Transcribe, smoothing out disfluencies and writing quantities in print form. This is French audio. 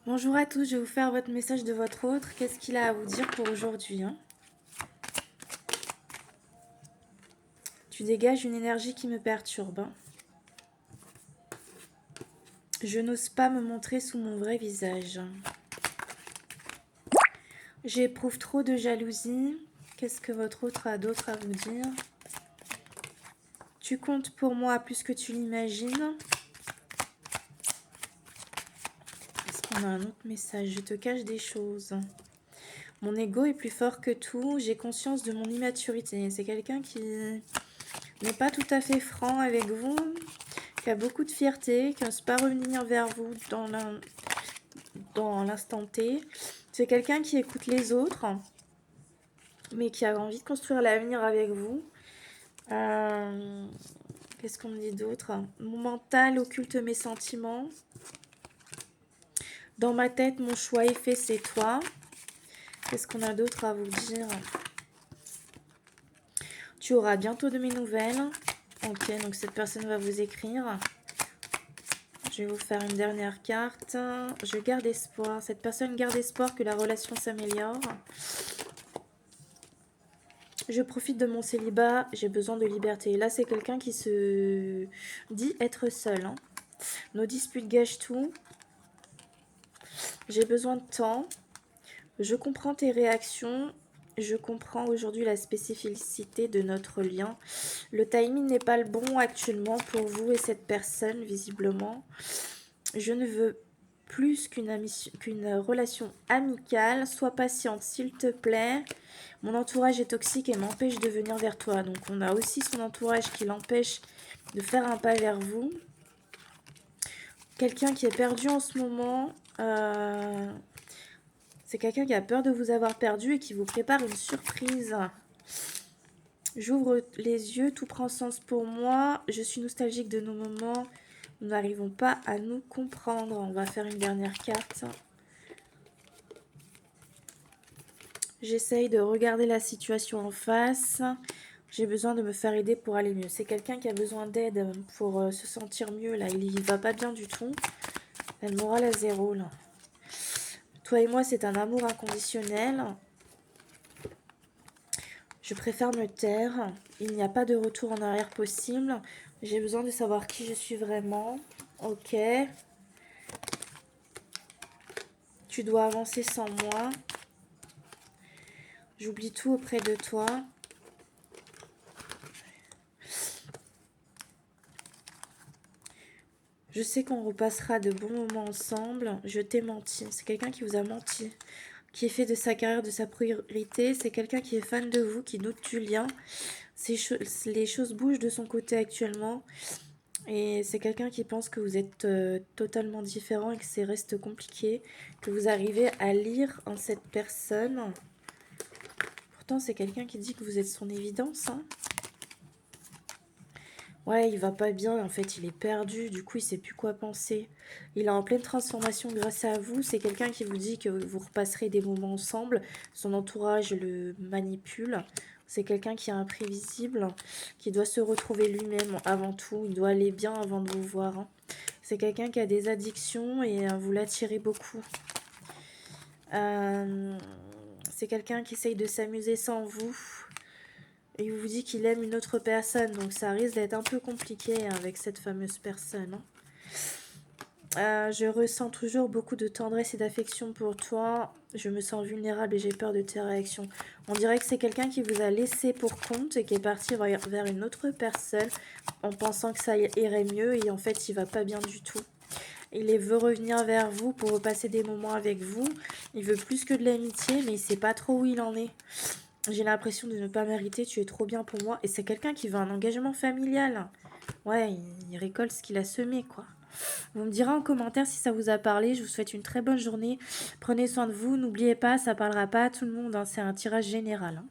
Bonjour à tous, je vais vous faire votre message de votre autre. Qu'est-ce qu'il a à vous dire pour aujourd'hui, hein? Tu dégages une énergie qui me perturbe, hein. Je n'ose pas me montrer sous mon vrai visage. J'éprouve trop de jalousie. Qu'est-ce que votre autre a d'autre à vous dire? Tu comptes pour moi plus que tu l'imagines. Est-ce qu'on a un autre message? Je te cache des choses. Mon ego est plus fort que tout. J'ai conscience de mon immaturité. C'est quelqu'un qui n'est pas tout à fait franc avec vous, qui a beaucoup de fierté, qui n'ose pas revenir vers vous dans l'instant T. C'est quelqu'un qui écoute les autres, mais qui a envie de construire l'avenir avec vous. Qu'est-ce qu'on me dit d'autre? Mon mental occulte mes sentiments. Dans ma tête, mon choix est fait, c'est toi. Qu'est-ce qu'on a d'autre à vous dire? Tu auras bientôt de mes nouvelles. Ok, donc cette personne va vous écrire. Je vais vous faire une dernière carte. Je garde espoir. Cette personne garde espoir que la relation s'améliore. Je profite de mon célibat. J'ai besoin de liberté. Là, c'est quelqu'un qui se dit être seul, hein. Nos disputes gâchent tout. J'ai besoin de temps. Je comprends tes réactions. Je comprends aujourd'hui la spécificité de notre lien. Le timing n'est pas le bon actuellement pour vous et cette personne, visiblement. Je ne veux plus qu'une relation amicale. Sois patiente, s'il te plaît. Mon entourage est toxique et m'empêche de venir vers toi. Donc, on a aussi son entourage qui l'empêche de faire un pas vers vous. Quelqu'un qui est perdu en ce moment. C'est quelqu'un qui a peur de vous avoir perdu et qui vous prépare une surprise. J'ouvre les yeux, tout prend sens pour moi. Je suis nostalgique de nos moments. Nous n'arrivons pas à nous comprendre. On va faire une dernière carte. J'essaye de regarder la situation en face. J'ai besoin de me faire aider pour aller mieux. C'est quelqu'un qui a besoin d'aide pour se sentir mieux. Là, il va pas bien du tout. La morale à zéro, là. Toi et moi, c'est un amour inconditionnel. Je préfère me taire. Il n'y a pas de retour en arrière possible. J'ai besoin de savoir qui je suis vraiment. Ok. Tu dois avancer sans moi. J'oublie tout auprès de toi. Je sais qu'on repassera de bons moments ensemble. Je t'ai menti. C'est quelqu'un qui vous a menti, qui est fait de sa carrière, de sa priorité. C'est quelqu'un qui est fan de vous, qui doute du lien. Les choses bougent de son côté actuellement. Et c'est quelqu'un qui pense que vous êtes totalement différent et que c'est reste compliqué, que vous arrivez à lire en cette personne. Pourtant, c'est quelqu'un qui dit que vous êtes son évidence, hein. Ouais, il va pas bien, en fait, il est perdu, du coup, il sait plus quoi penser. Il est en pleine transformation grâce à vous. C'est quelqu'un qui vous dit que vous repasserez des moments ensemble. Son entourage le manipule. C'est quelqu'un qui est imprévisible, qui doit se retrouver lui-même avant tout. Il doit aller bien avant de vous voir, hein. C'est quelqu'un qui a des addictions et vous l'attirez beaucoup. C'est quelqu'un qui essaye de s'amuser sans vous. Et il vous dit qu'il aime une autre personne. Donc ça risque d'être un peu compliqué avec cette fameuse personne, hein. Je ressens toujours beaucoup de tendresse et d'affection pour toi. Je me sens vulnérable et j'ai peur de tes réactions. On dirait que c'est quelqu'un qui vous a laissé pour compte et qui est parti vers une autre personne en pensant que ça irait mieux et en fait il va pas bien du tout. Il veut revenir vers vous pour repasser des moments avec vous. Il veut plus que de l'amitié mais il sait pas trop où il en est. J'ai l'impression de ne pas mériter, tu es trop bien pour moi. Et c'est quelqu'un qui veut un engagement familial. Ouais, il récolte ce qu'il a semé, quoi. Vous me direz en commentaire si ça vous a parlé. Je vous souhaite une très bonne journée. Prenez soin de vous. N'oubliez pas, ça parlera pas à tout le monde, hein. C'est un tirage général, hein.